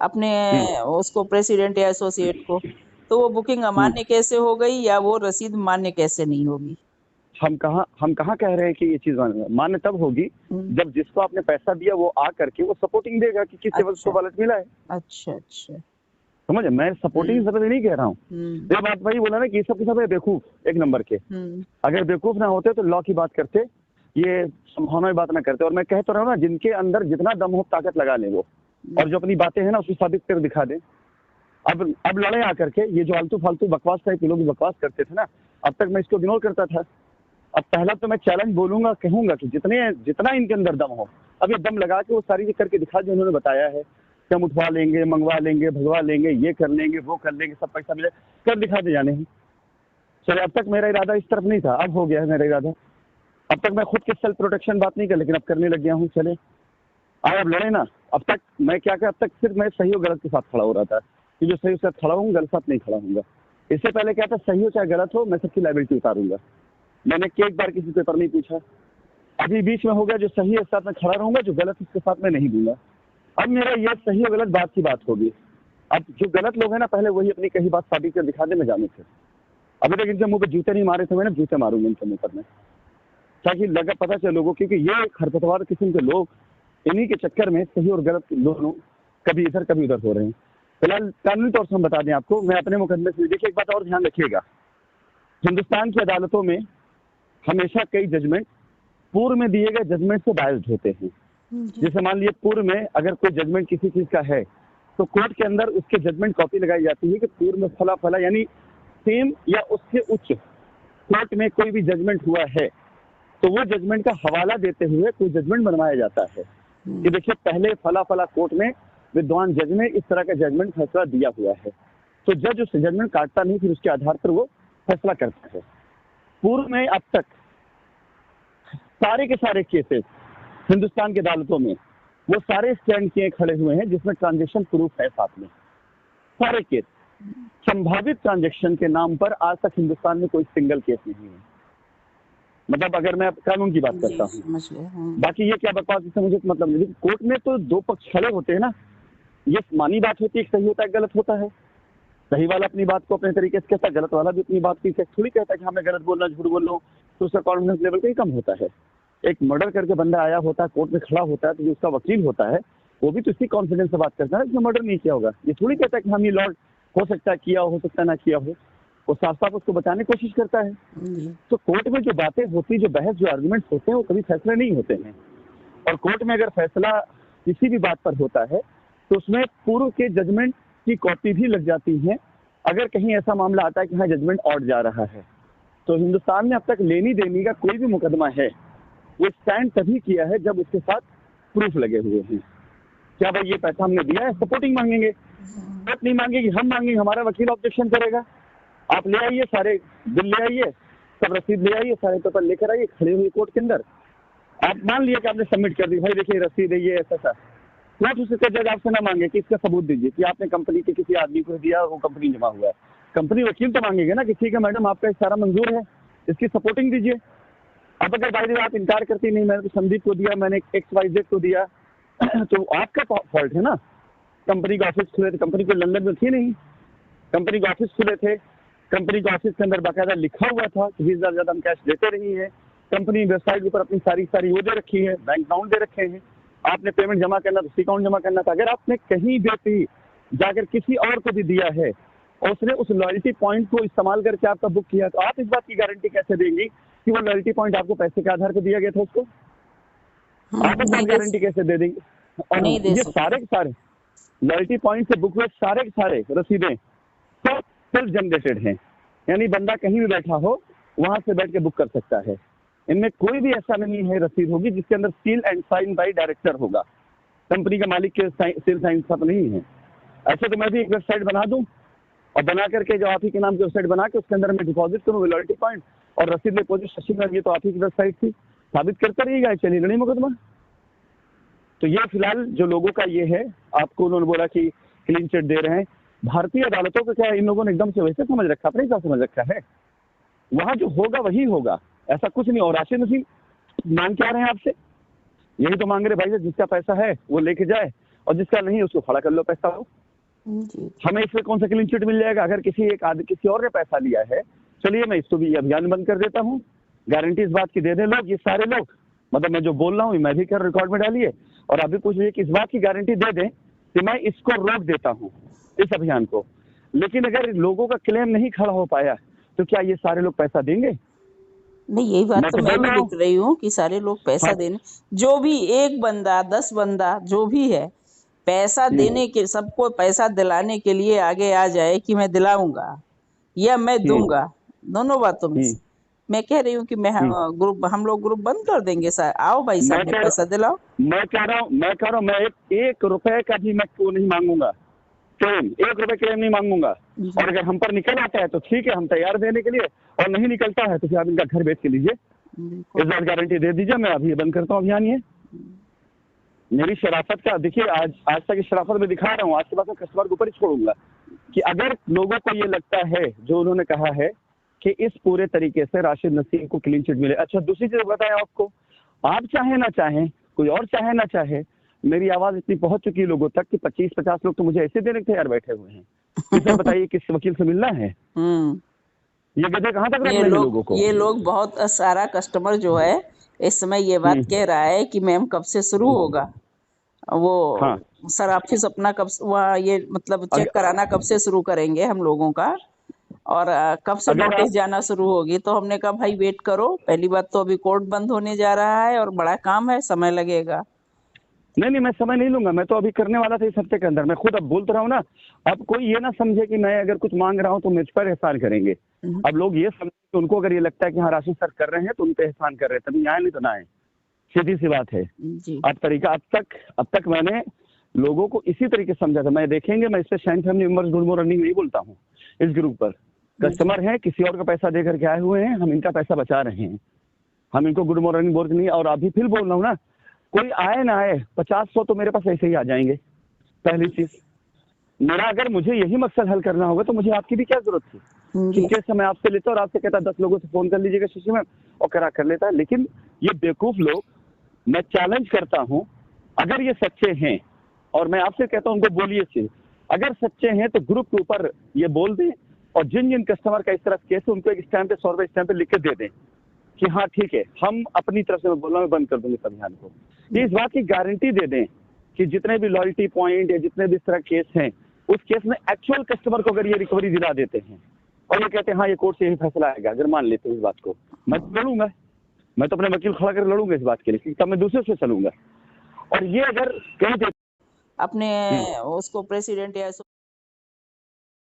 अपने हम्म, उसको प्रेसिडेंट या एसोसिएट को, तो वो बुकिंग हम्म। अमान्य कैसे हो गई या वो रसीद मान्य कैसे नहीं होगी? हम कहाँ कह रहे हैं कि ये चीज मान्य मान्य तब होगी हम्म, जब जिसको आपने पैसा दिया वो आ करके वो सपोर्टिंग देगा कि किस लेवल को अच्छा बैलेट मिला है। अच्छा अच्छा। समझ, मैं सपोर्टिंग हम्म सब नहीं कह रहा हूँ। हम्म ये बात वही बोला ना कि ये सब के सब बेवकूफ एक नंबर के। हम्म अगर बेवकूफ ना होते तो लॉ की बात करते, ये संभावना की बात ना करते। और मैं कह तो रहा हूँ ना, जिनके अंदर जितना दम हो ताकत लगा ले वो, और जो अपनी बातें हैं ना उसको साबित कर दिखा दे। अब लड़े आकर के, ये जो आलतू फालतू बकवास टाइप के लोग बकवास करते थे ना, अब तक मैं इसको इग्नोर करता था। अब पहला तो मैं चैलेंज बोलूंगा, कहूंगा कि जितना इनके अंदर दम हो, अब ये दम लगा के वो सारी चीज करके दिखा जो उन्होंने बताया है कि हम उठवा लेंगे, मंगवा लेंगे, भगवा लेंगे, ये कर लेंगे, वो कर लेंगे, सब पैसा मिले, कर दिखा दे जाने हैं। चले, अब तक मेरा इरादा इस तरफ नहीं था, अब हो गया है मेरा इरादा। अब तक मैं खुद के सेल्फ प्रोटेक्शन बात नहीं कर, लेकिन अब करने लग गया हूँ। चले आए, अब लड़े ना। अब तक मैं क्या अब तक सिर्फ मैं सही और गलत के साथ खड़ा हो रहा था कि जो सही उसके साथ खड़ा हूँ, गलत साथ नहीं खड़ा हूँगा। इससे पहले क्या था, सही हो चाहे गलत हो, मैं सबकी लाइबिलिटी उतारूंगा। मैंने एक बार किसी पेपर नहीं पूछा। अभी बीच में हो गया, जो सही है साथ में खड़ा रहूंगा, जो गलत उसके साथ में नहीं दूंगा। अब मेरा ये सही और गलत बात की बात होगी। अब जो गलत लोग हैं ना, पहले वही अपनी कही बात साबित कर दिखा दे, मैं जानू फिर। अभी तक इनके मुंह पे जूते नहीं मारे थे मैंने, जूते मारूंगा इनके मुंह पर मैं, ताकि लगा पता चले लोगों, क्योंकि ये खरपतवार किस्म के लोग, इन्हीं के चक्कर में सही और गलत दोनों कभी इधर कभी उधर हो रहे हैं। फिलहाल कानूनी तौर से हम बता दें आपको, मैं अपने मुकदमे से, देखिए एक बात और ध्यान रखिएगा, हिंदुस्तान की अदालतों में हमेशा कई जजमेंट पूर्व में दिए गए जजमेंट से बायस्ड होते हैं। जी जैसे मान लीजिए पूर्व में अगर कोई जजमेंट किसी चीज का है, तो कोर्ट के अंदर उसके जजमेंट कॉपी लगाई जाती है कि पूर्व में फला फला, यानी सेम या उससे उच्च कोर्ट में कोई भी जजमेंट हुआ है, तो वो जजमेंट का हवाला देते हुए कोई जजमेंट बनवाया जाता है कि देखिए पहले फला फला कोर्ट में विद्वान जज ने इस तरह का जजमेंट फैसला दिया हुआ है। तो जज उस जजमेंट काटता नहीं, फिर उसके आधार पर वो फैसला करता है। पूर्व में अब तक सारे के सारे केसेस हिंदुस्तान की अदालतों में वो सारे स्टैंड किए खड़े हुए हैं जिसमें ट्रांजेक्शन प्रूफ है साथ में। सारे केस संभावित ट्रांजेक्शन के नाम पर आज तक हिंदुस्तान में कोई सिंगल केस नहीं है। मतलब अगर मैं कानून की बात करता हूँ, समझ गए। बाकी ये क्या बकवास, इससे मुझे मतलब नहीं। कोर्ट में तो दो पक्ष खड़े होते हैं ना, ये मानी बात होती है, सही होता है गलत होता है। सही वाला अपनी बात को अपने तरीके से कहता है, गलत वाला भी अपनी बात की थोड़ी कहता है कि हमें गलत बोलना, झूठ बोल रहा हूँ, तो उसका कॉन्फिडेंस लेवल कहीं कम होता है। एक मर्डर करके बंदा आया होता है, कोर्ट में खड़ा होता है, तो जो उसका वकील होता है वो भी तो इसी कॉन्फिडेंस से बात करता है, उसने मर्डर नहीं किया होगा। ये थोड़ी कहता है कि हम ये लॉर्ड हो सकता है किया हो सकता है ना किया हो, वो साफ साफ उसको बताने की कोशिश करता है। जी तो कोर्ट में जो बातें होती, जो बहस, जो आर्ग्यूमेंट्स होते हैं, वो कभी फैसले नहीं होते हैं। और कोर्ट में अगर फैसला किसी भी बात पर होता है तो उसमें पूर्व के जजमेंट की कॉपी भी लग जाती है। अगर कहीं ऐसा मामला आता है कि हाँ जजमेंट और जा रहा है, तो हिंदुस्तान में अब तक लेनी देनी का कोई भी मुकदमा है, वो स्टैंड तभी किया है जब उसके साथ प्रूफ लगे हुए हैं। क्या भाई ये पैसा हमने दिया है, सपोर्टिंग मांगेंगे, कोर्ट नहीं मांगेगी, हम मांगेंगे, हमारा वकील ऑब्जेक्शन करेगा। आप ले आइए सारे बिल, ले आइए सब रसीद, ले आइए सारे पेपर लेकर आइए, खड़े हुए कोर्ट के अंदर। आप मान लिया कि आपने सबमिट कर दी, भाई देखिए रसीद है, ये ऐसा था, कोर्ट उससे जज आपसे ना मांगे कि इसका सबूत दीजिए कि आपने कंपनी के किसी आदमी को दिया, वो कंपनी जमा हुआ है। कंपनी वकील तो मांगेगा ना कि ठीक है मैडम आपका सारा मंजूर है, इसकी सपोर्टिंग दीजिए। अब अगर बाई आप इनकार करती, नहीं मैंने तो संदीप को दिया, मैंने XYZ को दिया, तो आपका फॉल्ट है ना। कंपनी का ऑफिस खुले थे, कंपनी को लंदन में थी नहीं, कंपनी के ऑफिस खुले थे, कंपनी के ऑफिस के अंदर बाकायदा लिखा हुआ था कि 20,000 ज्यादा हम कैश देते नहीं है, कंपनी वेबसाइट के ऊपर अपनी सारी वो दे रखी है, बैंक अकाउंट दे रखे हैं, आपने पेमेंट जमा करना तो उसी अकाउंट जमा करना था। अगर आपने कहीं भी जाकर किसी और को भी दिया है और उसने उस लॉयल्टी पॉइंट को इस्तेमाल करके आपका बुक किया, तो आप इस बात की गारंटी कैसे देंगी कि वो लॉयल्टी पॉइंट आपको पैसे के आधार पर दिया गया था उसको? आप इस बात नहीं की दे गारंटी कैसे दे देंगे? और नहीं दे ये सकते। सारे के सारे लॉयल्टी पॉइंट से बुक हुए सारे के सारे रसीदें तो सेल्फ जनरेटेड हैं, यानी बंदा कहीं भी बैठा हो वहां से बैठ के बुक कर सकता है। इनमें कोई भी ऐसा नहीं है रसीद होगी जिसके अंदर seal and sign by director होगा, कंपनी के मालिक के सील साइन सब नहीं है। ऐसे तो मैं भी एक वेबसाइट बना दूं और बना करके जो आप ही के नाम की वेबसाइट बना के उसके अंदर मैं डिपॉजिट करूँ लॉयल्टी पॉइंट और रसीद डिपॉजिट शशि में, ये तो आप ही की वेबसाइट थी, साबित करता रहिएगा, चलिए लड़ी मुकदमा। तो ये फिलहाल जो लोगों का ये है, आपको उन्होंने बोला कि क्लीन चिट दे रहे हैं, भारतीय अदालतों को क्या इन लोगों ने एकदम से वैसे समझ रखा, अपने हिसाब समझ रखा है? वहां जो होगा वही होगा, ऐसा कुछ नहीं। और राशि नसीब मांग क्या रहे हैं आपसे? यही तो मांग रहे भाई, जिसका पैसा है वो लेके जाए, और जिसका नहीं उसको खड़ा कर लो पैसा हो। जी हमें इसमें कौन सा क्लीन चिट मिल जाएगा? अगर किसी और ने पैसा लिया है, चलिए मैं इसको भी ये अभियान बंद कर देता हूँ। गारंटी इस बात की दे दे लोग, ये सारे लोग, मतलब मैं जो बोल रहा हूँ मैं भी कर रिकॉर्ड में डालिए, और अभी पूछ लीजिए कि इस बात की गारंटी दे दें कि मैं इसको रोक देता हूँ, इस अभियान को। लेकिन अगर लोगों का क्लेम नहीं खड़ा हो पाया तो क्या ये सारे लोग पैसा देंगे? नहीं, यही बात मैं तो तो मैं बोल भी रहा लिख हूँ। रही हूँ कि सारे लोग पैसा हाँ। देने, जो भी 1 बंदा 10 बंदा जो भी है, पैसा देने के, सबको पैसा दिलाने के लिए आगे आ जाए कि मैं दिलाऊंगा या मैं दूंगा, दोनों बातों में से मैं कह रही हूँ कि हम लोग ग्रुप बंद कर देंगे सर, आओ भाई मैं साहब कह पैसा दिलाओ। मैं कह रहा हूँ मैं एक रुपए का भी मैं को नहीं मांगूंगा क्लेम, 1 रुपए क्लेम नहीं मांगूंगा। और अगर हम पर निकल आता है तो ठीक है, हम तैयार देने के लिए, और नहीं निकलता है तो फिर आप इनका घर बेच के लीजिए, इस बात गारंटी दे दीजिए। मैं अभी बंद करता हूँ अभियान। ये मेरी शराफत का देखिए, आज तक इस शराफत में दिखा रहा हूँ, आज के बाद मैं कस्टमर के ऊपर ही छोड़ूंगा कि अगर लोगों को ये लगता है जो उन्होंने कहा है कि इस पूरे तरीके से राशिद नसीम को क्लीन चिट मिले। अच्छा, दूसरी चीज बताएं आपको, आप चाहे ना चाहें, कोई और चाहे ना चाहे, मेरी आवाज इतनी पहुंच चुकी है लोगों तक कि 25-50 लोग तो मुझे ऐसे देने के तैयार बैठे हुए हैं कि सर बताइए किस वकील से मिलना है, ये गधे कहाँ तक रख लेंगे लोगों को। ये लोग बहुत सारा कस्टमर जो है इस समय ये बात कह रहा है कि मैम कब से शुरू होगा, वो हाँ, सर ऑफिस अपना कब वहाँ ये मतलब चेक अगर कराना कब से शुरू करेंगे हम लोगों का, और कब से अगर नोटिस आप जाना शुरू होगी। तो हमने कहा भाई वेट करो, पहली बात तो अभी कोर्ट बंद होने जा रहा है और बड़ा काम है, समय लगेगा। नहीं, मैं समय नहीं लूंगा, मैं तो अभी करने वाला था इस हफ्ते के अंदर। मैं खुद अब बोलता रहा हूँ ना, अब कोई ये ना समझे कि मैं अगर कुछ मांग रहा हूँ तो मुझ पर एहसान करेंगे। अब लोग ये समझे कि उनको अगर ये लगता है कि हाँ राशिद सर कर रहे हैं तो उन पे एहसान कर रहे हैं, तभी आए नहीं तो ना आए, सीधी सी बात है। जी अब तरीका अब तक मैंने लोगों को इसी तरीके से समझा था। मैं देखेंगे, मैं इस पे shine family members good morning नहीं बोलता हूँ इस ग्रुप पर। कस्टमर हैं, किसी और का पैसा दे करके आए हुए हैं, हम इनका पैसा बचा रहे हैं, हम इनको गुड मॉर्निंग बोल नहीं। और अभी फिर बोल रहा हूँ ना, कोई आए ना आए, 50-100 तो मेरे पास ऐसे ही आ जाएंगे। पहली चीज, मेरा अगर मुझे यही मकसद हल करना होगा तो मुझे आपकी भी क्या जरूरत थी कि जी कैसे मैं आपसे लेता और आपसे कहता 10 लोगों से फोन कर लीजिएगा शीशी में और करा कर लेता है। लेकिन ये बेवकूफ लोग, मैं चैलेंज करता हूँ, अगर ये सच्चे हैं, और मैं आपसे कहता हूँ उनको बोलिए से, अगर सच्चे हैं तो ग्रुप के ऊपर ये बोल दें, और जिन जिन कस्टमर का इस तरह केस है उनको एक स्टैम्प पे 100 रुपए स्टैम्प पे लिख के दे दें कि हाँ ठीक है, हम अपनी तरफ से, मैं बोल रहा हूँ, बंद कर दूंगे इस अभियान को। ये इस बात की गारंटी दे दें कि जितने भी लॉयल्टी पॉइंट या जितने भी इस तरह केस हैं, उस केस में एक्चुअल कस्टमर को अगर ये रिकवरी दिला देते हैं और ये कहते हैं हाँ ये कोर्ट से यही फैसला आएगा, अगर मान लेते हैं इस बात को, मैं तो लड़ूंगा, मैं तो अपने वकील खड़ा कर लड़ूंगा इस बात के लिए, तब मैं दूसरे से चलूंगा। और ये अगर कहीं अपने उसको प्रेसिडेंट या